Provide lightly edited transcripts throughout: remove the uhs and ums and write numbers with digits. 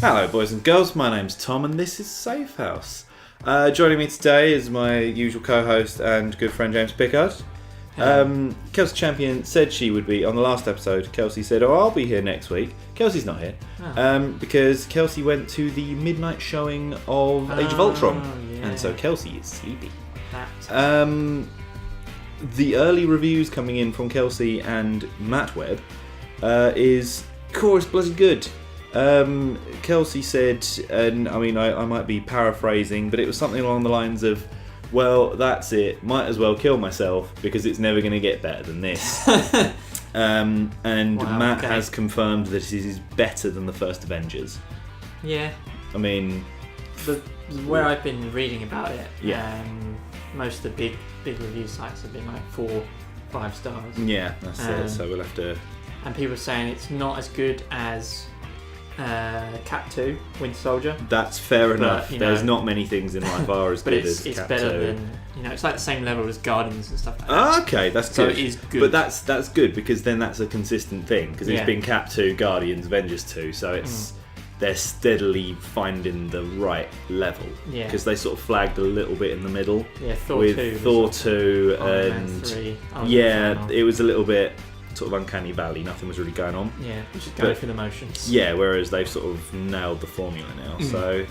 Hello, boys and girls. My name's Tom, and this is Safehouse. Joining me today is my usual co-host and good friend James Pickard. Kelsey Champion said she would be on the last episode. Kelsey said, "Oh, I'll be here next week." Kelsey's not here because Kelsey went to the midnight showing of Age of Ultron, and so Kelsey is sleepy. The early reviews coming in from Kelsey and Matt Webb is chorus bloody good. Kelsey said, and I mean I might be paraphrasing, but it was something along the lines of, well, that's it, might as well kill myself because it's never going to get better than this. And wow, Matt has confirmed that it is better than the first Avengers. Yeah. I mean, where I've been reading about it, most of the big review sites have been like 4-5 stars. Yeah, that's it. So we'll have to. And people are saying it's not as good as Cap 2, Winter Soldier. That's fair enough. There's not many things in life are as good as Cap 2. But it's better than, it's like the same level as Guardians and stuff like that. Okay, that's good. So it is good. But that's good because then that's a consistent thing, because it's been Cap 2, Guardians, Avengers 2, so it's they're steadily finding the right level. Yeah. Because they sort of flagged a little bit in the middle. Yeah, Thor with 2. Thor 2 and 3. It was a little bit sort of uncanny valley. Nothing was really going on. Yeah, just going through the motions. Yeah, whereas they've sort of nailed the formula now. So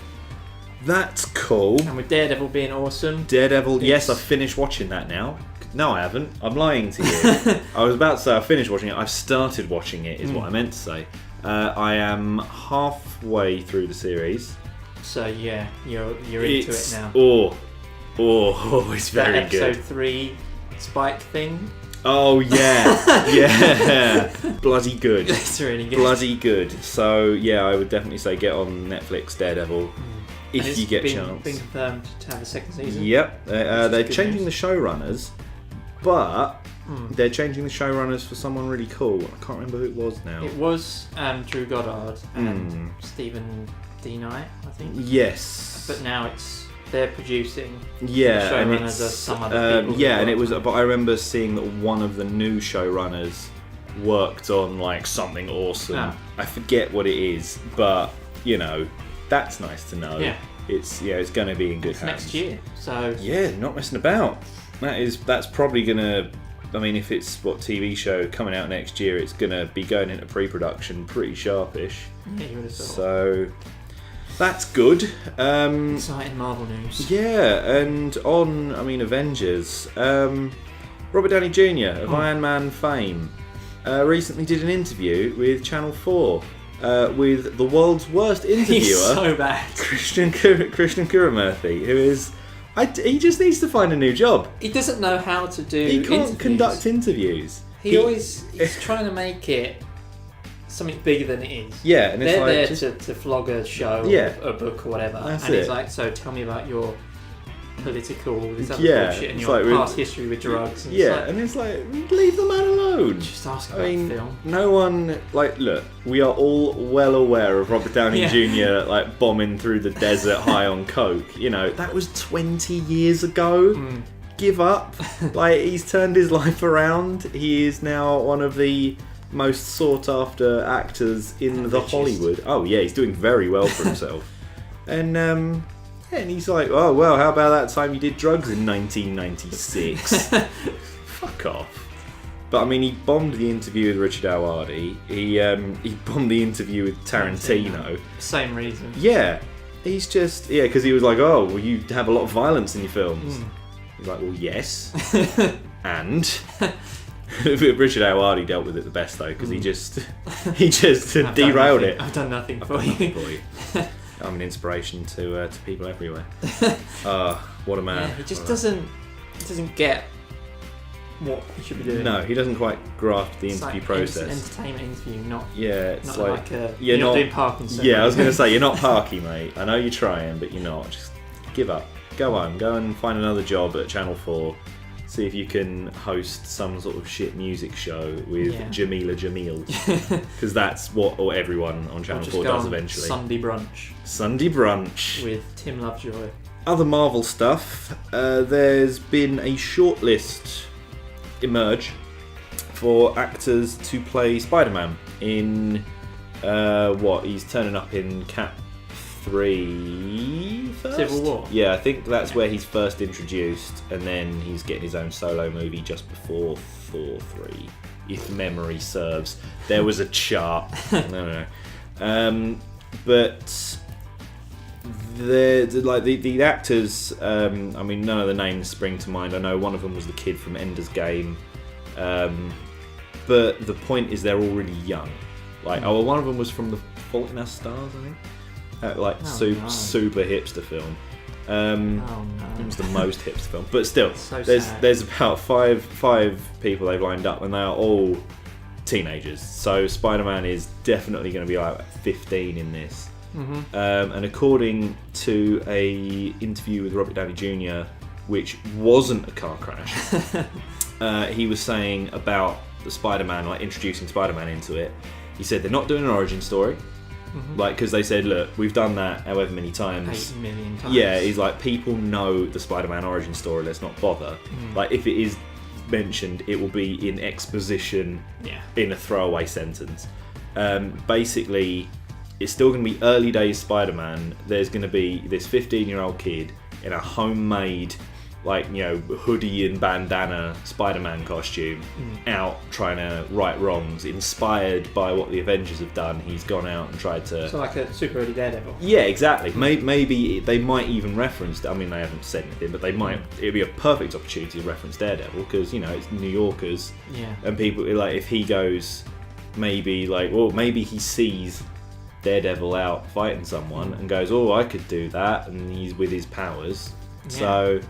that's cool. And with Daredevil being awesome. Daredevil, yes, I've finished watching that now. No, I haven't. I'm lying to you. I was about to say I finished watching it. I've started watching it, is what I meant to say. I am halfway through the series. So yeah, you're into it now. It's very that good. Episode 3 Spike thing. Oh yeah, yeah, bloody good. It's really good. Bloody good. So yeah, I would definitely say get on Netflix Daredevil if you get a chance. It's been confirmed to have a second season. Yep, they're changing the showrunners, but they're changing the showrunners for someone really cool. I can't remember who it was now. It was Drew Goddard and Stephen D. Knight, I think. Yes, but now they're producing. Yeah, the and showrunners are some other people. Yeah, and it was. But I remember seeing that one of the new showrunners worked on like something awesome. Oh. I forget what it is, but that's nice to know. Yeah, it's going to be in good hands next year. So yeah, not messing about. That's probably gonna. I mean, if it's TV show coming out next year, it's gonna be going into pre-production pretty sharpish. Yeah, you would have thought. So. That's good. Exciting Marvel news. Yeah, and on, Avengers, Robert Downey Jr. of Iron Man fame recently did an interview with Channel 4 with the world's worst interviewer. He's so bad. Krishnan Guru-Murthy, who is... he just needs to find a new job. He doesn't know how to do He can't interviews. conduct interviews. He's trying to make it something bigger than it is. Yeah, and they're it's there to flog a show or a book or whatever. That's and it. he's like, so tell me about your political, this other bullshit and your past history with drugs. And and it's like, leave the man alone. Just ask about the film. No one, look, we are all well aware of Robert Downey Jr. Bombing through the desert high on coke. That was 20 years ago. Give up. He's turned his life around. He is now one of the most sought after actors in the Hollywood. Oh yeah, he's doing very well for himself. And and he's like, oh well, how about that time you did drugs in 1996? Fuck off. But he bombed the interview with Richard Ayoade. He bombed the interview with Tarantino. Same reason. Yeah, he's just because he was like, oh well, you have a lot of violence in your films. He's like, well, yes, and. Richard Ayoade dealt with it the best though, because he just derailed it. I've done nothing for you. I'm an inspiration to people everywhere. What a man! Yeah, he just doesn't get what he should be doing. No, he doesn't quite grasp the interview process. It's an entertainment interview, not it's not you're not doing Parkinson. Yeah, I was going to say you're not Parky, mate. I know you're trying, but you're not. Just give up. Go home. Go and find another job at Channel 4. See if you can host some sort of shit music show with Jamila Jamil, because that's what everyone on Channel 4 does eventually. Sunday Brunch. Sunday Brunch with Tim Lovejoy. Other Marvel stuff. There's been a shortlist emerge for actors to play Spider-Man in he's turning up in 3 first? Civil War? Yeah, I think that's where he's first introduced, and then he's getting his own solo movie just before Thor 3, if memory serves. There was a chart. No. But the actors, I mean, none of the names spring to mind. I know one of them was the kid from Ender's Game, but the point is they're all really young. One of them was from The Fault in Our Stars, I think, super hipster film. It was the most hipster film, but still, there's about five people they've lined up, and they are all teenagers. So Spider-Man is definitely going to be like 15 in this. Mm-hmm. And according to a interview with Robert Downey Jr., which wasn't a car crash, he was saying about the Spider-Man, like introducing Spider-Man into it. He said they're not doing an origin story, because they said, look, we've done that however many times. 8 million times. Yeah, he's like, people know the Spider-Man origin story. Let's not bother. Like, if it is mentioned, it will be in exposition, in a throwaway sentence. Basically, it's still going to be early days Spider-Man. There's going to be this 15-year-old kid in a homemade, hoodie and bandana Spider-Man costume, out trying to right wrongs, inspired by what the Avengers have done. He's gone out and tried to... So like a super early Daredevil. Yeah, exactly. Maybe they might even reference... I mean, they haven't said anything, but they might... It'd be a perfect opportunity to reference Daredevil, because, it's New Yorkers. Yeah. And people, if he goes... Maybe he sees Daredevil out fighting someone and goes, oh, I could do that, and he's with his powers. Yeah. So...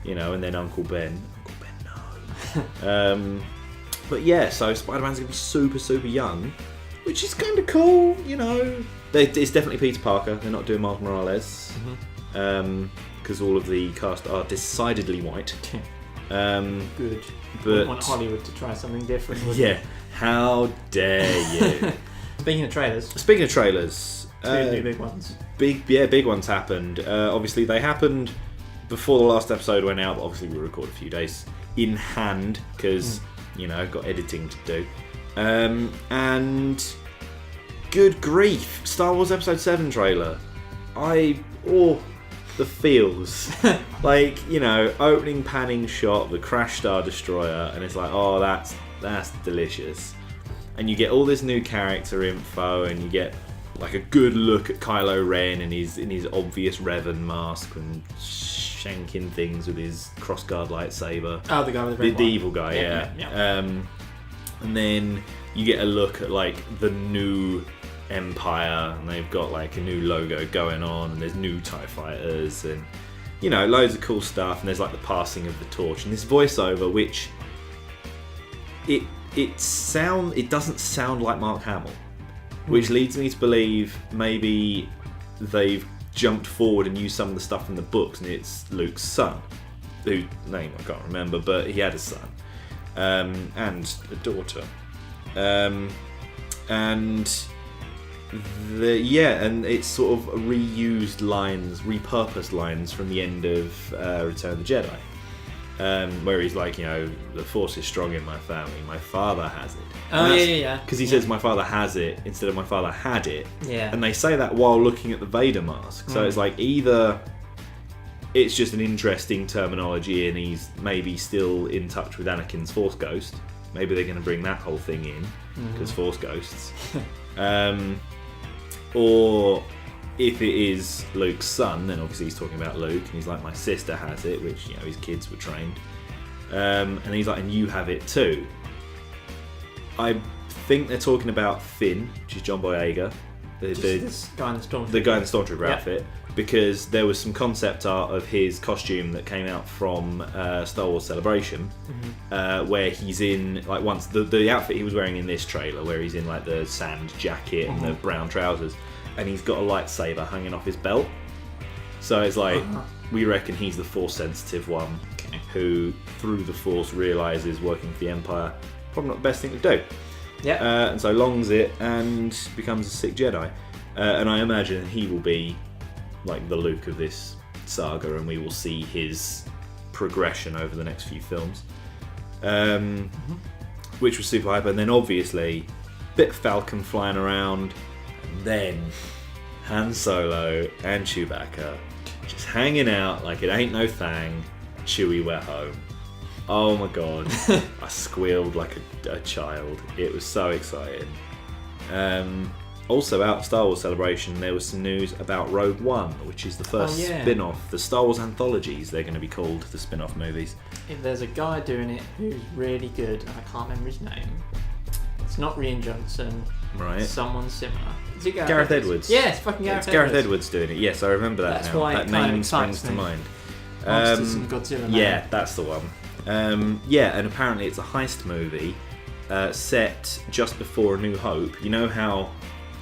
and then Uncle Ben, no. But yeah, so Spider-Man's going to be super, super young, which is kind of cool, It's definitely Peter Parker. They're not doing Miles Morales, because all of the cast are decidedly white. Good. But I want Hollywood to try something different. Yeah, how dare you? Speaking of trailers, two new big ones. Big ones happened. Obviously, they happened before the last episode went out, but obviously we record a few days in hand because I've got editing to do. And good grief, Star Wars Episode 7 trailer. The feels. Opening panning shot of the Crash Star Destroyer, and it's like, oh, that's delicious. And you get all this new character info, and you get like a good look at Kylo Ren and in his obvious Revan mask and shanking things with his crossguard lightsaber. Oh, the guy with the evil guy, yeah. And then you get a look at the new Empire, and they've got a new logo going on, and there's new TIE fighters, and loads of cool stuff. And there's the passing of the torch, and this voiceover, which it doesn't sound like Mark Hamill, which leads me to believe maybe they've jumped forward and used some of the stuff from the books, and it's Luke's son, whose name I can't remember, but he had a son and a daughter, and it's sort of repurposed lines from the end of Return of the Jedi. Where he's like, the Force is strong in my family. My father has it. Yeah. Because he says my father has it instead of my father had it. Yeah. And they say that while looking at the Vader mask. So it's either it's just an interesting terminology and he's maybe still in touch with Anakin's Force Ghost. Maybe they're going to bring that whole thing in because Force Ghosts. Or if it is Luke's son, then obviously he's talking about Luke, and he's like, my sister has it, which, his kids were trained. And he's like, and you have it too. I think they're talking about Finn, which is John Boyega. This guy in the Stormtrooper. The guy in the Stormtrooper outfit. Because there was some concept art of his costume that came out from Star Wars Celebration, where he's in, once, the outfit he was wearing in this trailer, where he's in, the sand jacket and the brown trousers. And he's got a lightsaber hanging off his belt. So it's we reckon he's the Force-sensitive one who, through the Force, realises working for the Empire probably not the best thing to do. Yeah. And so longs it and becomes a sick Jedi. And I imagine he will be the Luke of this saga, and we will see his progression over the next few films. Which was super hype. And then obviously, bit of Falcon flying around. And then Han Solo and Chewbacca just hanging out like it ain't no thing. Chewie went home. Oh my god. I squealed like a child. It was so exciting. Also out of Star Wars Celebration, there was some news about Rogue One, which is the first spin-off. The Star Wars anthologies, they're going to be called, the spin-off movies. If there's a guy doing it who's really good, and I can't remember his name, it's not Rian Johnson. Right. Someone similar. Is it Gareth Edwards? Yeah, it's fucking Gareth Edwards. Gareth Edwards doing it. Yes, I remember that. That's now. why that name springs to mind. Monsters and Godzilla. Yeah, that's the one. And apparently it's a heist movie set just before A New Hope. You know how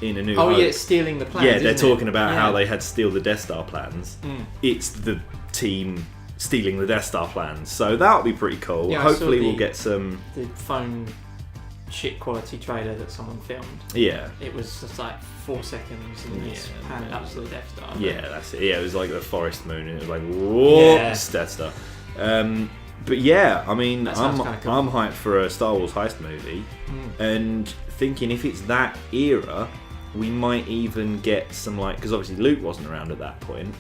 in A New Hope... Oh yeah, it's stealing the plans. Yeah, they're isn't talking it? about how they had to steal the Death Star plans. It's the team stealing the Death Star plans. So that'll be pretty cool. Yeah, hopefully we'll get some... The phone shit quality trailer that someone filmed. Yeah. It was just like 4 seconds and it's panned up to the Death Star. Yeah, that's it. Yeah, it was like the forest moon and it was like, whoa, Death Star. But yeah, I mean, I'm hyped for a Star Wars heist movie, and thinking if it's that era, we might even get some because obviously Luke wasn't around at that point,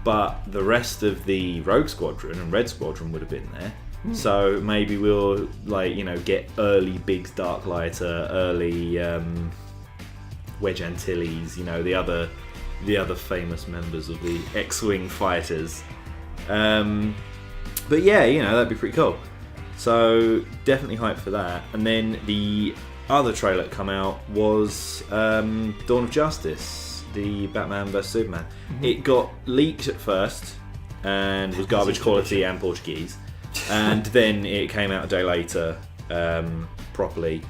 but the rest of the Rogue Squadron and Red Squadron would have been there. So maybe we'll get early Biggs Darklighter, early Wedge Antilles, the other famous members of the X-Wing fighters. But yeah, that'd be pretty cool. So definitely hyped for that. And then the other trailer that come out was Dawn of Justice, the Batman vs Superman. It got leaked at first and was garbage quality and Portuguese. And then it came out a day later, properly.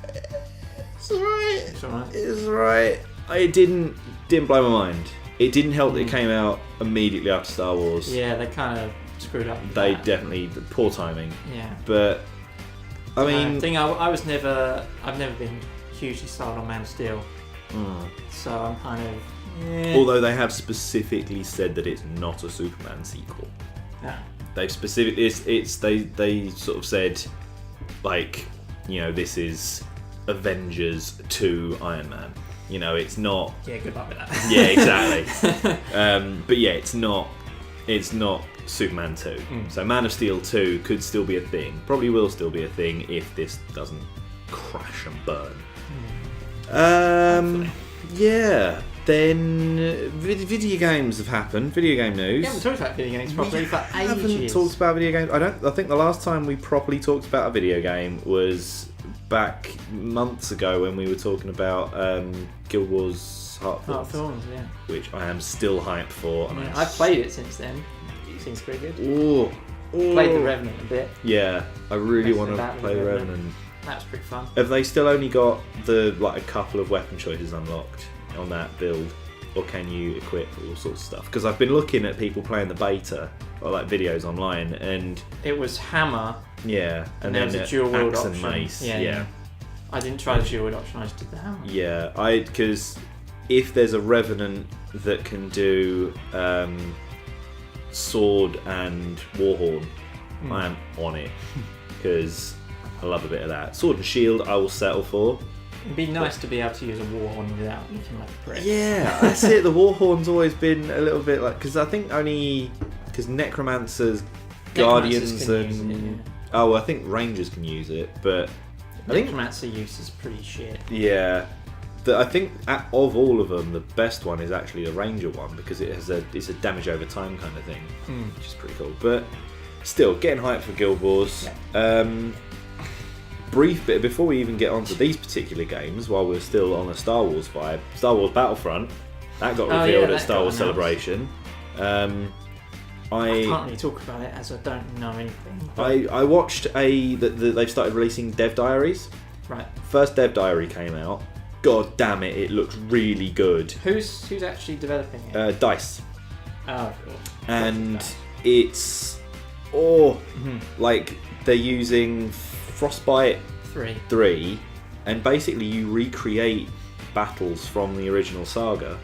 It's alright. It's alright. It didn't blow my mind. It didn't help that it came out immediately after Star Wars. Yeah, they kind of screwed up. They definitely poor timing. Yeah. But I mean, I've never been hugely sold on Man of Steel. So I'm kind of. Although they have specifically said that it's not a Superman sequel. Yeah. They've specifically they sort of said this is Avengers 2 Iron Man. It's not. Yeah, good luck with that. Yeah, exactly. But yeah, it's not Superman 2. So Man of Steel 2 could still be a thing. Probably will still be a thing if this doesn't crash and burn. Yeah. Then video games have happened. Video game news. We haven't talked about video games properly for ages. We haven't talked about video games. I think the last time we properly talked about a video game was back months ago when we were talking about Guild Wars Heart of Thorns, yeah. Which I am still hyped for. Yeah, I've played it since then. It seems pretty good. Ooh. Played the Revenant a bit. Yeah, I really want to play the Revenant. That was pretty fun. Have they still only got a couple of weapon choices unlocked on that build, or can you equip all sorts of stuff? Because I've been looking at people playing the beta or videos online, and it was hammer. Yeah, and then there was a dual wield option. And mace. Yeah. I didn't try the dual wield option. I just did the hammer. Yeah, because if there's a Revenant that can do sword and warhorn, I am on it because I love a bit of that. Sword and shield, I will settle for. It'd be nice to be able to use a warhorn without looking like a prick. Yeah, that's it. The warhorn's always been a little bit because I think because necromancers, guardians, and I think rangers can use it, but I think necromancer use is pretty shit. Yeah, I think of all of them, the best one is actually the ranger one because it's a damage over time kind of thing, which is pretty cool. But still, getting hyped for Guild Wars. Yeah. Brief bit before we even get onto these particular games, while we're still on a Star Wars vibe, Star Wars Battlefront, that got revealed at Star Wars Celebration. I can't really talk about it as I don't know anything. I watched they've started releasing dev diaries. Right. First dev diary came out. God damn it, it looks really good. Who's actually developing it? DICE. Oh, cool. And it's they're using Frostbite 3, and basically you recreate battles from the original saga,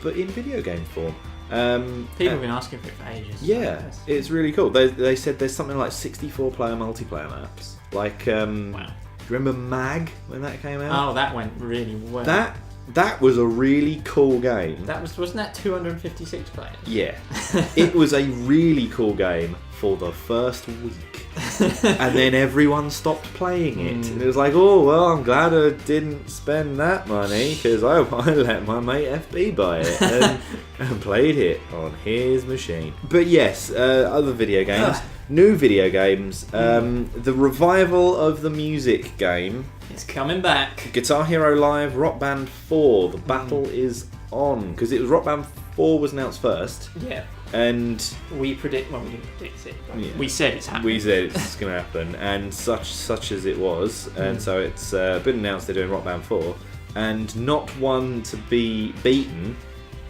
but in video game form. People have been asking for it for ages. Yeah, it's really cool. They said there's something like 64-player multiplayer maps. Wow. Do you remember Mag when that came out? Oh, that went really well. That That was a really cool game. Wasn't that 256 players? Yeah. It was a really cool game for the first week. And then everyone stopped playing it. And it was like, oh, well, I'm glad I didn't spend that money because I let my mate FB buy it and played it on his machine. But yes, other video games. New video games. The revival of the music game. It's coming back. Guitar Hero Live Rock Band 4. The battle is on. Because it was Rock Band 4 was announced first. Yeah. And we didn't predict it. We said it's happening. We said it's going to happen. And such as it was. And so it's been announced they're doing Rock Band 4. And not one to be beaten.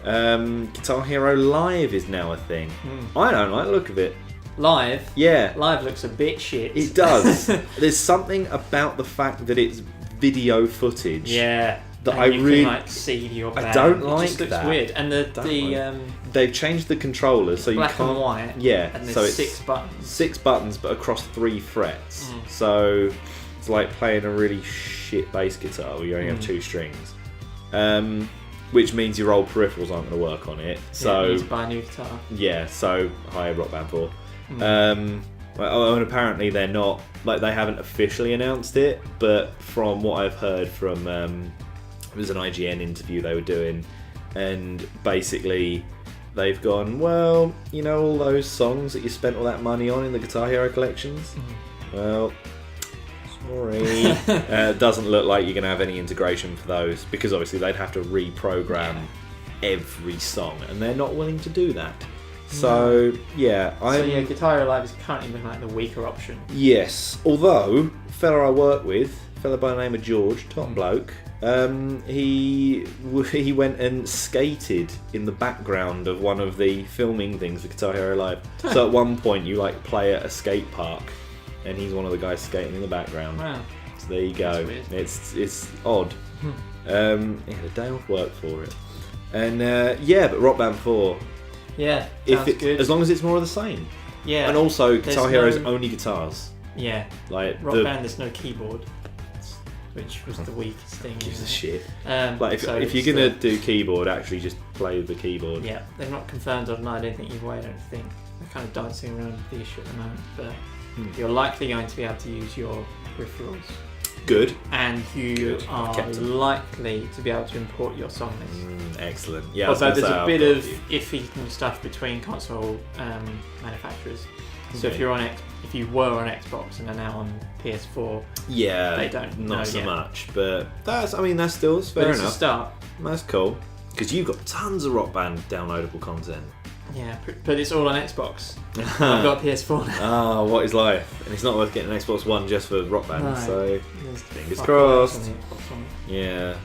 Guitar Hero Live is now a thing. I don't like the look of it. Live? Yeah. Live looks a bit shit. It does. There's something about the fact that it's video footage. Yeah. That and I you really can, like, see your band. I don't like it just looks that. weird. And they've changed the controllers so you black can't. And white. Yeah. And there's so it's 6 buttons. 6 buttons, but across 3 frets. So it's like playing a really shit bass guitar where you only have 2 strings. Which means your old peripherals aren't going to work on it. So you need to buy a new guitar. Yeah. So hi, Rock Band 4. And apparently they're not, like, they haven't officially announced it, but from what I've heard from it was an IGN interview they were doing, and basically they've gone, well, you know, all those songs that you spent all that money on in the Guitar Hero collections, well, sorry, it doesn't look like you're going to have any integration for those, because obviously they'd have to reprogram every song, and they're not willing to do that. So Guitar Hero Live is currently looking like the weaker option. Yes, although a fella I work with, a fella by the name of George, top bloke, he went and skated in the background of one of the filming things for Guitar Hero Live. So at one point you like play at a skate park, and he's one of the guys skating in the background. Wow. So there you go. It's odd. He had a day off work for it, and but Rock Band 4. Yeah, good. As long as it's more of the same. Yeah. And also, Guitar Hero's only guitars. Yeah. Like Rock Band, there's no keyboard, which was the weakest thing. Gives a shit. Like if you're gonna do keyboard, actually just play the keyboard. Yeah, they've not confirmed or denied anything either way. I don't think they're kind of dancing around the issue at the moment, but you're likely going to be able to use your peripherals. Good. And you are likely to be able to import your song list. Excellent. Yeah. Although there's a bit of iffy stuff between console manufacturers. So if you were on Xbox and are now on PS4, they don't know not so yet. much. But that's fair enough. It's a start. That's cool because you've got tons of Rock Band downloadable content. Yeah, but it's all on Xbox. I've got PS4 now. What is life? And it's not worth getting an Xbox One just for Rock Band, so fingers crossed. Yeah.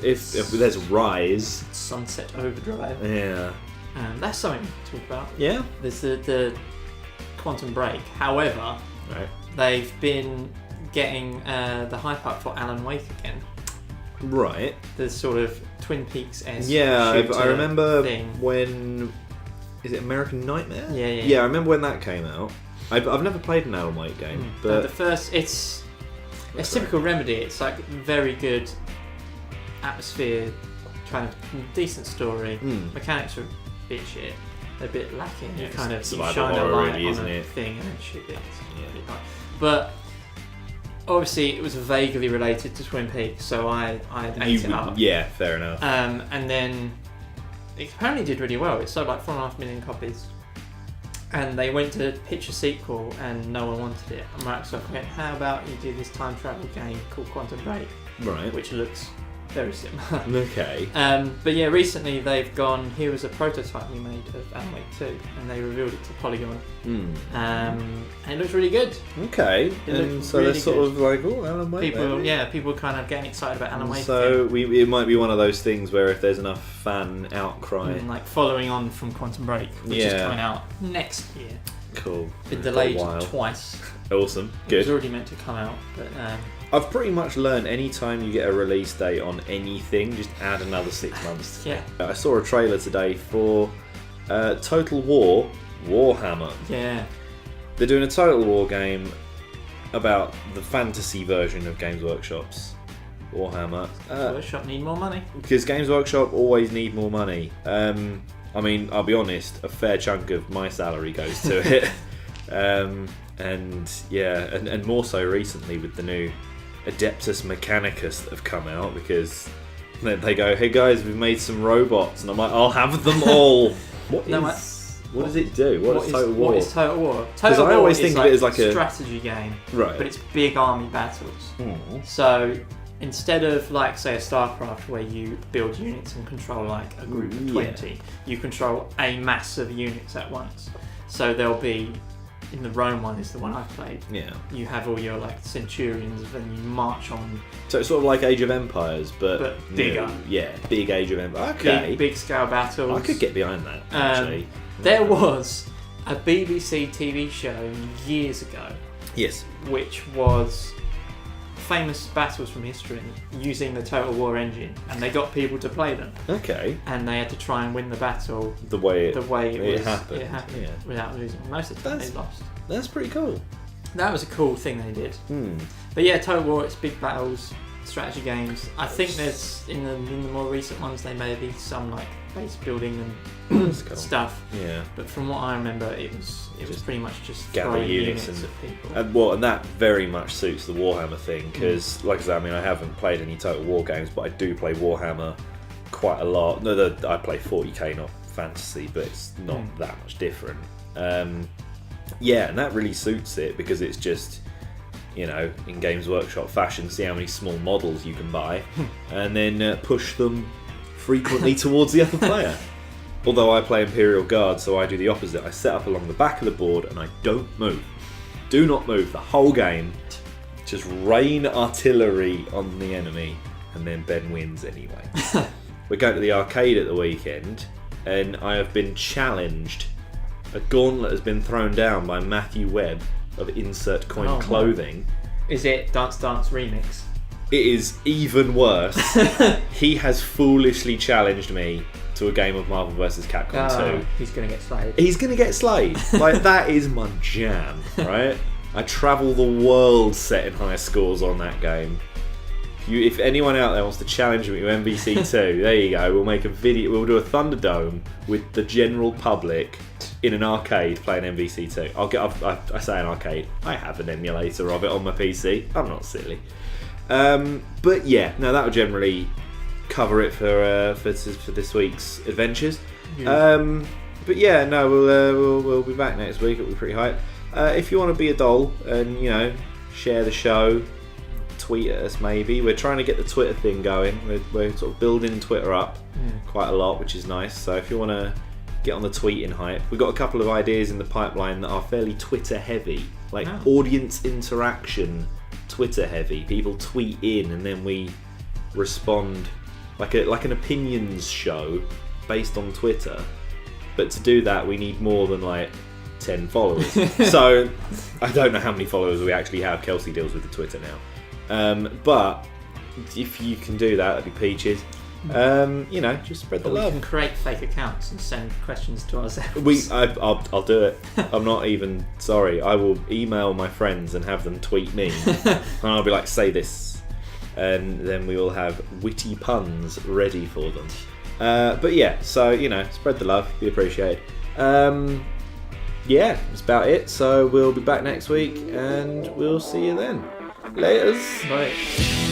If there's Rise. Sunset Overdrive. Yeah. That's something to talk about. Yeah. There's the Quantum Break. However, they've been getting the hype up for Alan Wake again. Right. The sort of Twin Peaks-esque I remember thing. when... Is it American Nightmare? Yeah. Yeah, I remember when that came out. I've never played an Alan Wake game, but the first, it's typical Remedy. It's like very good atmosphere, kind of decent story. Mechanics are a bit shit. They're a bit lacking. Yeah, you kind of shine a light really, on isn't a it? thing and then shit bits. Yeah. But obviously, it was vaguely related to Twin Peaks, so I ate it up. Yeah, fair enough. And then it apparently did really well. It sold like 4.5 million copies. And they went to pitch a sequel and no one wanted it. And Microsoft went, how about you do this time travel game called Quantum Break? Right. Which looks very similar. Okay. But yeah, recently they've gone, here was a prototype we made of Alan Wake 2, and they revealed it to Polygon. And it looks really good. Okay. And so really they're sort of like, oh, Alan Wake. People kind of getting excited about Alan Wake. So it might be one of those things where if there's enough fan outcry. Like following on from Quantum Break, which is coming out next year. Cool. Been delayed twice. Awesome. Good. It was already meant to come out, but... I've pretty much learned any time you get a release date on anything, just add another 6 months. Yeah. I saw a trailer today for Total War Warhammer. Yeah. They're doing a Total War game about the fantasy version of Games Workshop's Warhammer. Workshop need more money. Because Games Workshop always need more money. I mean, I'll be honest, a fair chunk of my salary goes to it. And more so recently with the new Adeptus Mechanicus that have come out, because they go, hey guys, we've made some robots, and I'm like, I'll have them all. What does it do? What is Total War? What is Total War? Because I always think of it as like a strategy game, right? But it's big army battles. So instead of like say a StarCraft where you build units and control like a group of 20, you control a mass of units at once. So there'll be, in the Rome one is the one I've played. Yeah. You have all your like centurions, and you march on. So it's sort of like Age of Empires, but bigger. Big Age of Empires. Okay. Big scale battles. I could get behind that. Actually, there was a BBC TV show years ago. Yes. Which was famous battles from history using the Total War engine, and they got people to play them. Okay. And they had to try and win the battle the way it happened without losing. Most of the time they lost. That's pretty cool. That was a cool thing they did. But yeah, Total War, it's big battles, strategy games. I think there's in the more recent ones there may be some like base building and stuff. Yeah. But from what I remember, it was pretty much just gather units of people. And that very much suits the Warhammer thing, because like I said, I mean, I haven't played any Total War games, but I do play Warhammer quite a lot. No, I play 40k, not fantasy, but it's not that much different. And that really suits it, because it's just, you know, in Games Workshop fashion, see how many small models you can buy, and then push them frequently towards the other player. Although I play Imperial Guard, so I do the opposite. I set up along the back of the board and I don't move. Do not move the whole game. Just rain artillery on the enemy, and then Ben wins anyway. We're going to the arcade at the weekend, and I have been challenged. A gauntlet has been thrown down by Matthew Webb of Insert Coin Clothing. Is it Dance Dance Remix? It is even worse. He has foolishly challenged me to a game of Marvel vs. Capcom 2. He's going to get slayed. He's going to get slayed. Like, that is my jam, right? I travel the world setting high scores on that game. If anyone out there wants to challenge me with MVC 2, there you go. We'll make a video. We'll do a Thunderdome with the general public in an arcade playing MVC 2. I say an arcade. I have an emulator of it on my PC. I'm not silly. But yeah, no, that would generally cover it for this week's adventures. But yeah, no, we'll be back next week. It'll be pretty hype. If you want to be a doll and, you know, share the show, tweet at us maybe. We're trying to get the Twitter thing going. We're sort of building Twitter up quite a lot, which is nice. So if you want to get on the tweeting hype, we've got a couple of ideas in the pipeline that are fairly Twitter heavy, like audience interaction Twitter heavy. People tweet in and then we respond like an opinions show based on Twitter. But to do that, we need more than like 10 followers. So I don't know how many followers we actually have. Kelsey deals with the Twitter now. But if you can do that, that'd be peaches. You know, just spread the love. We can create fake accounts and send questions to ourselves. I'll do it. I'm not even sorry. I will email my friends and have them tweet me, and I'll be like, say this, and then we will have witty puns ready for them. But yeah, so you know, spread the love. Be appreciated. Yeah, that's about it. So we'll be back next week, and we'll see you then. Laters. Bye.